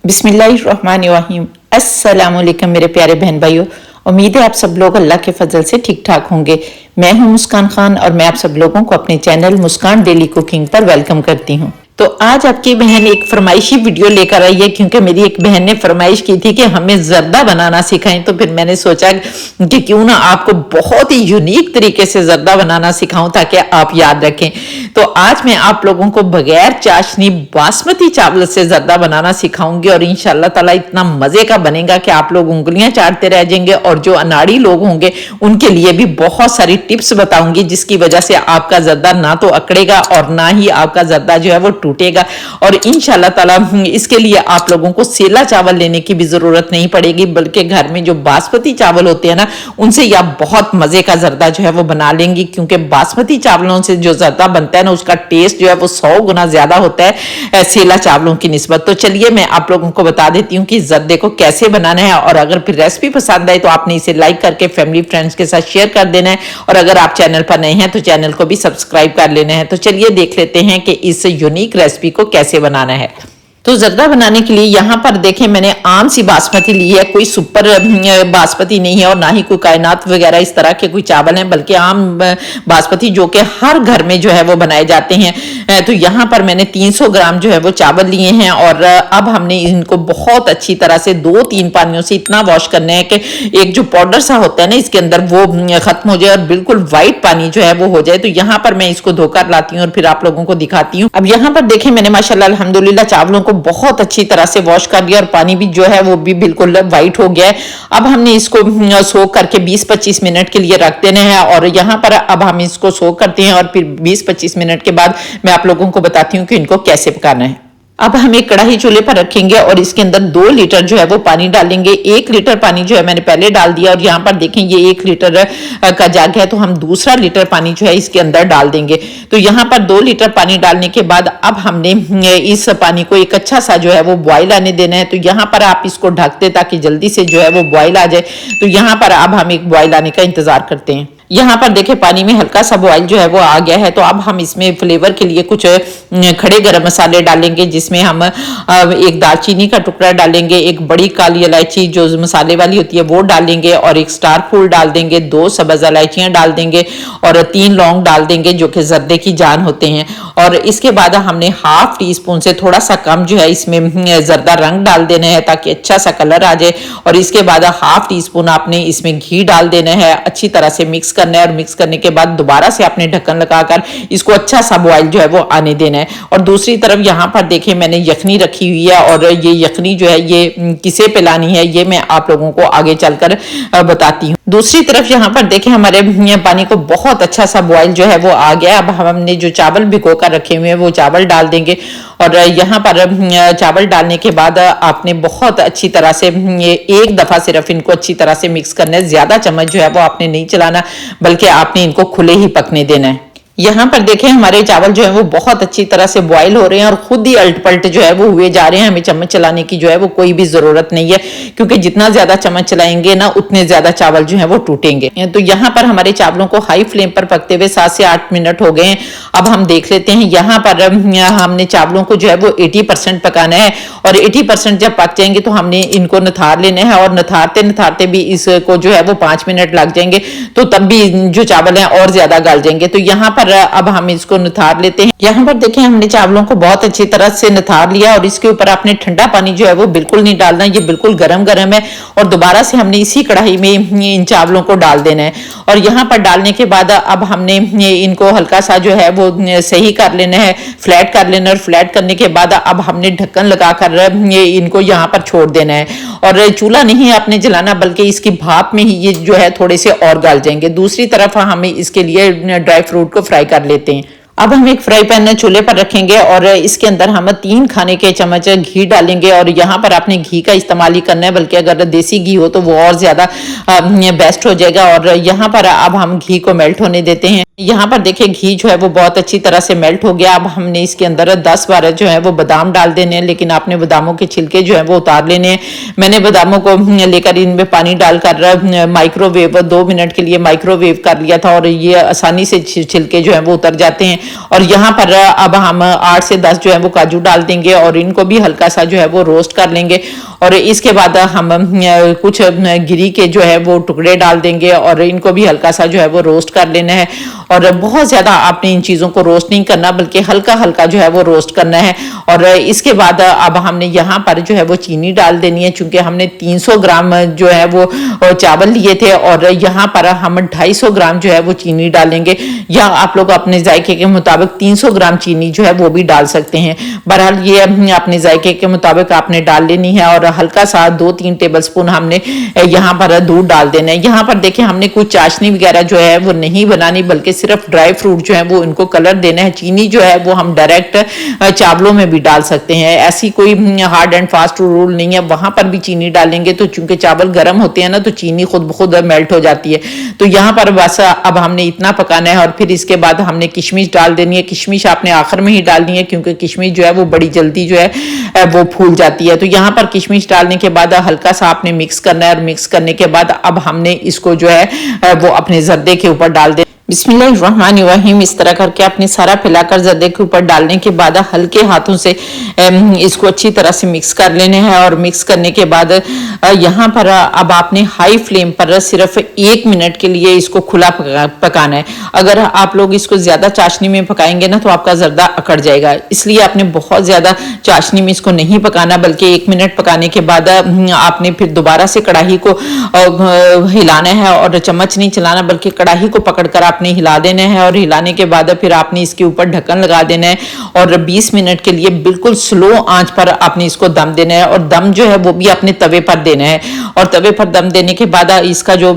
बिस्मिल्लाहिर्रहमानिर्रहीम। अस्सलाम वालेकुम मेरे प्यारे बहन भाइयों। उम्मीद है आप सब लोग अल्लाह के फजल से ठीक ठाक होंगे। मैं हूं मुस्कान खान और मैं आप सब लोगों को अपने चैनल मुस्कान डेली कुकिंग पर वेलकम करती हूं। तो आज आपकी बहन एक फरमाइशी वीडियो लेकर आई है, क्योंकि मेरी एक बहन ने फरमाइश की थी कि हमें जर्दा बनाना सिखाएं। तो फिर मैंने सोचा कि क्यों ना आपको बहुत ही यूनिक तरीके से जर्दा बनाना सिखाऊं ताकि आप याद रखें। तो आज मैं आप लोगों को बगैर चाशनी बासमती चावल से जर्दा बनाना सिखाऊंगी और इंशाल्लाह ताला इतना मजे का बनेगा कि आप लोग उंगलियां चाटते रह जाएंगे। और जो अनाड़ी लोग होंगे उनके लिए भी बहुत सारी टिप्स बताऊंगी, जिसकी वजह से आपका जर्दा ना तो अकड़ेगा और ना ही आपका जर्दा जो है वो टूटेगा। और इंशाल्लाह ताला इसके लिए आप लोगों को सेला चावल लेने की भी जरूरत नहीं पड़ेगी, बल्कि घर में जो बासमती चावल होते हैं ना, उनसे ही आप बहुत मजे का जर्दा जो है वो बना लेंगी। क्योंकि बासमती चावलों से जो जर्दा बनता है ना, उसका टेस्ट जो है वो 100 गुना ज्यादा होता है सेला चावलों की निस्बत। तो चलिए मैं आप लोगों को बता देती हूँ कि जर्दे को कैसे बनाना है। और अगर फिर रेसिपी पसंद आए तो आपने इसे लाइक करके फैमिली फ्रेंड्स के साथ शेयर कर देना है। और अगर आप चैनल पर नए हैं तो चैनल को भी सब्सक्राइब कर लेना है। तो चलिए देख लेते हैं कि इस यूनिक रेसिपी को कैसे बनाना है। तो जर्दा बनाने के लिए यहाँ पर देखें मैंने आम सी बासमती ली है, कोई सुपर बासमती नहीं है और ना ही कोई कायनात वगैरह इस तरह के कोई चावल हैं, बल्कि आम बासमती जो कि हर घर में जो है वो बनाए जाते हैं। तो यहाँ पर मैंने 300 ग्राम जो है वो चावल लिए हैं और अब हमने इनको बहुत अच्छी तरह से 2-3 पानियों से इतना वॉश करना है कि एक जो पाउडर सा होता है ना इसके अंदर वो खत्म हो जाए और बिल्कुल व्हाइट पानी जो है वो हो जाए। तो यहाँ पर मैं इसको धोकर लाती हूँ और फिर आप लोगों को दिखाती हूँ। अब यहाँ पर देखें मैंने माशाल्लाह अल्हम्दुलिल्लाह चावलों को बहुत अच्छी तरह से वॉश कर लिया और पानी भी जो है वो भी बिल्कुल व्हाइट हो गया है। अब हमने इसको सोक करके 20-25 मिनट के लिए रख देना है। और यहाँ पर अब हम इसको सोक करते हैं और फिर 20-25 मिनट के बाद मैं आप लोगों को बताती हूँ कि इनको कैसे पकाना है। अब हम एक कढ़ाई चूल्हे पर रखेंगे और इसके अंदर 2 लीटर जो है वो पानी डालेंगे। 1 लीटर पानी जो है मैंने पहले डाल दिया और यहाँ पर देखें ये 1 लीटर का जग है, तो हम दूसरा लीटर पानी जो है इसके अंदर डाल देंगे। तो यहाँ पर 2 लीटर पानी डालने के बाद अब हमने इस पानी को एक अच्छा सा जो है वो बॉयल आने देना है। तो यहाँ पर आप इसको ढक दे ताकि जल्दी से जो है वो बॉयल आ जाए। तो यहाँ पर अब हम एक बॉयल आने का इंतजार करते हैं। यहाँ पर देखें पानी में हल्का सा बॉयल जो है वो आ गया है। तो अब हम इसमें फ्लेवर के लिए कुछ खड़े गरम मसाले डालेंगे, जिसमें हम एक दालचीनी का टुकड़ा डालेंगे, एक बड़ी काली इलायची जो मसाले वाली होती है वो डालेंगे और एक स्टार फूल डाल देंगे, 2 सब्ज इलायचियाँ डाल देंगे और 3 लौंग डाल देंगे जो कि जर्दे की जान होते हैं। और इसके बाद हमने ½ टी स्पून से थोड़ा सा कम जो है इसमें जर्दा रंग डाल देना है ताकि अच्छा सा कलर आ जाए। और इसके बाद ½ टी स्पून आपने इसमें घी डाल देना है, अच्छी तरह से मिक्स करना है। और मिक्स करने के बाद दोबारा से आपने ढक्कन लगाकर इसको अच्छा सा बॉयल जो है वो आने देना है। और दूसरी तरफ यहाँ पर देखें मैंने यखनी रखी हुई है और ये यखनी जो है ये किसे पिलानी है ये मैं आप लोगों को आगे चलकर बताती हूँ। दूसरी तरफ यहाँ पर देखें हमारे पानी को बहुत अच्छा सा बॉयल जो है वो आ गया। अब हमने जो चावल भिगो कर रखे हुए हैं वो चावल डाल देंगे। और यहाँ पर चावल डालने के बाद आपने बहुत अच्छी तरह से एक दफा सिर्फ इनको अच्छी तरह से मिक्स करना है। ज्यादा चम्मच जो है वो आपने नहीं चलाना, बल्कि आपने इनको खुले ही पकने देना है। यहाँ पर देखें हमारे चावल जो है वो बहुत अच्छी तरह से बॉयल हो रहे हैं और खुद ही अल्ट पल्ट जो है वो हुए जा रहे हैं। हमें चम्मच चलाने की जो है वो कोई भी जरूरत नहीं है, क्योंकि जितना ज्यादा चम्मच चलाएंगे ना उतने ज्यादा चावल जो है वो टूटेंगे। तो यहाँ पर हमारे चावलों को हाई फ्लेम पर पकते हुए 7 से 8 मिनट हो गए हैं। अब हम देख लेते हैं। यहाँ पर हमने चावलों को जो है वो 80% पकाना है और 80% जब पक जाएंगे तो हमने इनको नथार लेना है। और नथारते नथारते भी इसको जो है वो 5 मिनट लग जाएंगे, तो तब भी जो चावल है और ज्यादा गल जाएंगे। तो यहाँ पर अब हम इसको नथार लेते हैं। यहाँ पर देखें हमने चावलों को बहुत अच्छी तरह से नथार लिया और इसके ऊपर आपने ठंडा पानी जो है वो बिल्कुल नहीं डालना, ये बिल्कुल गरम गरम है। और दोबारा से हमने इसी कढ़ाई में इन चावलों को डाल देना है। और यहाँ पर डालने के बाद अब हमने इनको हल्का सा जो है वो सही कर लेना है, फ्लैट कर लेना। और फ्लैट करने के बाद अब हमने ढक्कन लगाकर इनको यहाँ पर छोड़ देना है। और चूल्हा नहीं आपने जलाना, बल्कि इसकी भाप में ही ये जो है थोड़े से और गल जाएंगे। दूसरी तरफ हमें इसके लिए ड्राई फ्रूट को फ्राई कर लेते हैं। अब हम एक फ्राई पैन चूल्हे पर रखेंगे और इसके अंदर हम 3 खाने के चम्मच घी डालेंगे। और यहाँ पर आपने घी का इस्तेमाल ही करना है, बल्कि अगर देसी घी हो तो वो और ज्यादा बेस्ट हो जाएगा। और यहाँ पर अब हम घी को मेल्ट होने देते हैं। यहाँ पर देखिए घी जो है वो बहुत अच्छी तरह से मेल्ट हो गया। अब हमने इसके अंदर 10-12 जो है वो बादाम डाल देने हैं, लेकिन आपने बादामों के छिलके जो है वो उतार लेने हैं। मैंने बादामों को लेकर इनमें पानी डालकर माइक्रोवेव 2 मिनट के लिए माइक्रोवेव कर लिया था और ये आसानी से छिलके जो है वो उतर जाते हैं। और यहाँ पर अब हम 8 से 10 जो है वो काजू डाल देंगे और इनको भी हल्का सा जो है वो रोस्ट कर लेंगे। और इसके बाद हम कुछ गिरी के जो है वो टुकड़े डाल देंगे और इनको भी हल्का सा जो है वो रोस्ट कर लेना है। और बहुत ज्यादा आपने इन चीजों को रोस्ट नहीं करना, बल्कि हल्का हल्का जो है वो रोस्ट करना है। और इसके बाद अब हमने यहाँ पर जो है वो चीनी डाल देनी है, चूंकि हमने 300 ग्राम जो है वो चावल लिए थे और यहाँ पर हम 250 ग्राम जो है वो चीनी डालेंगे, या आप लोग अपने जायके के मुताबिक 300 ग्राम चीनी जो है वो भी डाल सकते हैं। बहरहाल ये अपने जायके के मुताबिक आपने डाल लेनी है। और हल्का सा 2-3 टेबल स्पून हमने यहाँ पर दूध डाल देना है। यहाँ पर देखिए हमने कुछ चाशनी वगैरह जो है वो नहीं बनानी, बल्कि सिर्फ ड्राई फ्रूट जो है वो इनको कलर देना है। चीनी जो है वो हम डायरेक्ट चावलों में भी डाल सकते हैं, ऐसी कोई हार्ड एंड फास्ट रूल नहीं है। वहां पर भी चीनी डालेंगे तो चूंकि चावल गर्म होते हैं ना, तो चीनी खुद ब खुद मेल्ट हो जाती है। तो यहाँ पर बस अब हमने इतना पकाना है। और फिर इसके बाद हमने किशमिश डाल देनी है। किशमिश आपने आखिर में ही डालनी है, क्योंकि किशमिश जो है वो बड़ी जल्दी जो है वो फूल जाती है। तो यहाँ पर किशमिश डालने के बाद हल्का सा आपने मिक्स करना है और मिक्स करने के बाद अब हमने इसको जो है वो अपने जर्दे के ऊपर डाल दे। बिस्मिल्लाहिर्रहमानिर्रहीम। इस तरह करके आपने सारा फैलाकर जर्दे के ऊपर डालने के बाद हल्के हाथों से इसको अच्छी तरह से मिक्स कर लेने हैं। और मिक्स करने के बाद यहाँ पर अब आपने हाई फ्लेम पर सिर्फ 1 मिनट के लिए इसको खुला पकाना है। अगर आप लोग इसको ज्यादा चाशनी में पकाएंगे ना तो आपका जर्दा अकड़ जाएगा, इसलिए आपने बहुत ज्यादा चाशनी में इसको नहीं पकाना, बल्कि 1 मिनट पकाने के बाद आपने फिर दोबारा से कढ़ाई को हिलाना है। और चम्मच नहीं चलाना, बल्कि कढ़ाई को पकड़कर आपने हिला देना है। और हिलाने के बाद फिर आपने इसके ऊपर ढक्कन लगा देना है और 20 मिनट के लिए बिल्कुल स्लो आंच पर आपने इसको दम देना है। और दम जो है वो भी अपने तवे पर देना है। और तवे पर दम देने के बाद इसका जो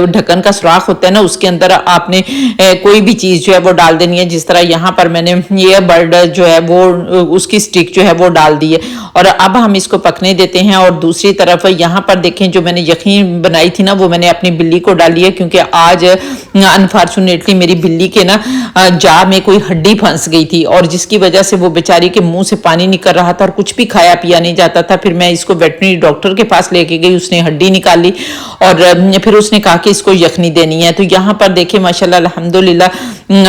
ढक्कन का सुराख होता है ना, उसके अंदर आपने कोई भी चीज जो है वो डाल देनी है। जिस तरह यहाँ पर मैंने ये बर्ड जो है वो उसकी स्टिक जो है वो डाल दी है। और अब हम इसको पकने देते हैं। और दूसरी तरफ यहाँ पर देखें, जो मैंने यखीन बनाई थी ना, वो मैंने अपनी बिल्ली को डाली है, क्योंकि आज अनफॉर्चुनेटली मेरी बिल्ली के ना जा में कोई हड्डी फंस गई थी, और जिसकी वजह से वो बेचारी के मुंह से पानी निकल रहा था और कुछ भी खाया पिया नहीं जाता था। फिर मैं इसको वेटरनरी डॉक्टर के पास लेके गई, उसने हड्डी निकाली और फिर उसने कहा कि इसको यखनी देनी है। तो यहाँ पर देखिए माशाल्लाह अल्हम्दुलिल्लाह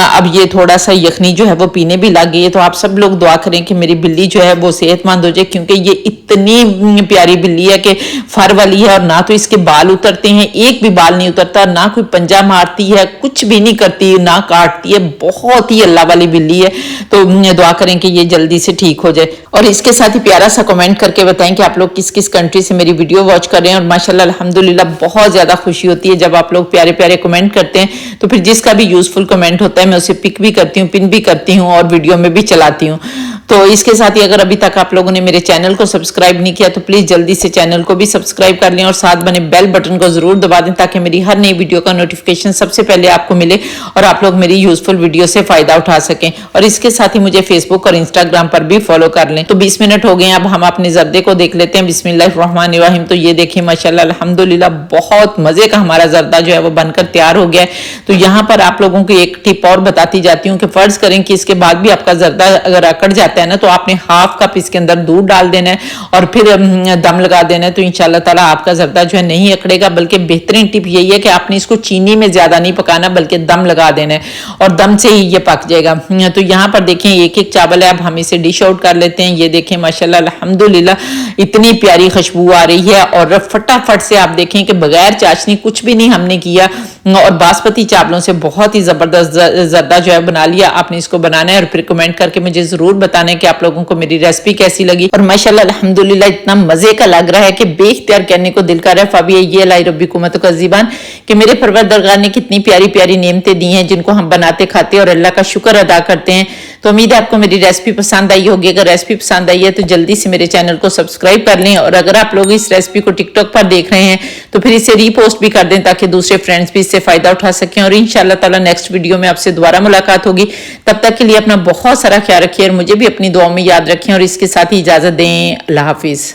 अब ये थोड़ा सा यखनी जो है वो पीने भी लग गई है। तो आप सब लोग दुआ करें कि मेरी बिल्ली जो है वो सेहतमंद हो जाए, क्योंकि ये इतनी प्यारी बिल्ली है कि फर वाली है और ना तो इसके बाल उतरते हैं, एक भी बाल नहीं उतरता, ना कोई पंजा मारती है, कुछ भी नहीं करती, ना काटती है, बहुत ही अल्लाह वाली बिल्ली है। तो दुआ करें कि ये जल्दी से ठीक हो जाए। और इसके साथ ही प्यारा सा कमेंट करके बताएं कि आप लोग किस किस कंट्री से मेरी वीडियो वॉच कर रहे हैं। और माशाल्लाह अल्हम्दुलिल्लाह बहुत ज्यादा खुशी होती है जब आप लोग प्यारे प्यारे कमेंट करते हैं। तो फिर जिसका भी यूजफुल कमेंट होता है मैं उसे पिक भी करती हूँ, पिन भी करती हूँ और वीडियो में भी चलाती हूँ। तो इसके साथ ही अगर अभी तक आप लोगों ने मेरे चैनल को सब्सक्राइब नहीं किया तो प्लीज जल्दी से चैनल को भी सब्सक्राइब कर लें और साथ बने बेल बटन को जरूर दबा दें, ताकि मेरी हर नई वीडियो का नोटिफिकेशन सबसे पहले आपको मिले और आप लोग मेरी यूजफुल वीडियो से फायदा उठा सकें। और इसके साथ ही मुझे फेसबुक और इंस्टाग्राम पर भी फॉलो कर लें। तो 20 मिनट हो गए, अब हम अपने जर्दे को देख लेते हैं। बिस्मिल्लाहिर्रहमानिर्रहीम। तो ये देखिए माशाल्लाह अल्हम्दुलिल्लाह बहुत मजे का हमारा जर्दा जो है वो बनकर तैयार हो गया है। तो यहाँ पर आप लोगों को एक टिप और बताती जाती हूँ कि फर्ज करें कि इसके बाद भी आपका जर्दा अगर अकड़ जाता है ना, तो आपने हाफ कप इसके अंदर दूध डाल देना है और फिर दम लगा देना है। तो इंशाल्लाह ताला आपका जर्दा जो है नहीं अकड़ेगा। बल्कि बेहतरीन टिप यही है कि आपने इसको चीनी में ज्यादा नहीं पकाना, बल्कि दम लगा देना है और दम से ही ये पक जाएगा। तो यहाँ पर देखें एक एक चावल है, अब हम इसे डिश आउट कर लेते हैं। ये देखें माशाल्लाह अल्हम्दुलिल्लाह इतनी प्यारी खुशबू आ रही है। और फटाफट से आप देखें कि बगैर चाशनी कुछ भी नहीं हमने किया और बासमती चावलों से बहुत ही जबरदस्त जर्दा जो है बना लिया। आपने इसको बनाना है और फिर कमेंट करके मुझे जरूर बताना है कि आप लोगों को मेरी रेसिपी कैसी लगी। और माशाल्लाह अल्हम्दुलिल्लाह इतना मजे का लग रहा है कि बेख्तियार कहने को दिल कर रहा है फाबिया ये लाई रब्बी कुमत का ज़ीबान, कि मेरे परवरदिगार ने कितनी प्यारी प्यारी नेमतें दी हैं जिनको हम बनाते खाते हैं और अल्लाह का शुक्र अदा करते हैं। तो उम्मीद है आपको मेरी रेसिपी पसंद आई होगी। अगर रेसिपी पसंद आई है तो जल्दी से मेरे चैनल को सब्सक्राइब कर लें। और अगर आप लोग इस रेसिपी को टिकटॉक पर देख रहे हैं तो फिर इसे रीपोस्ट भी कर दें, ताकि दूसरे फ्रेंड्स भी इससे फायदा उठा सकें। और इंशाल्लाह ताला नेक्स्ट वीडियो में आपसे दोबारा मुलाकात होगी। तब तक के लिए अपना बहुत सारा ख्याल रखिए और मुझे भी अपनी दुआओं में याद रखें। और इसके साथ ही इजाजत दें। अल्लाह हाफिज।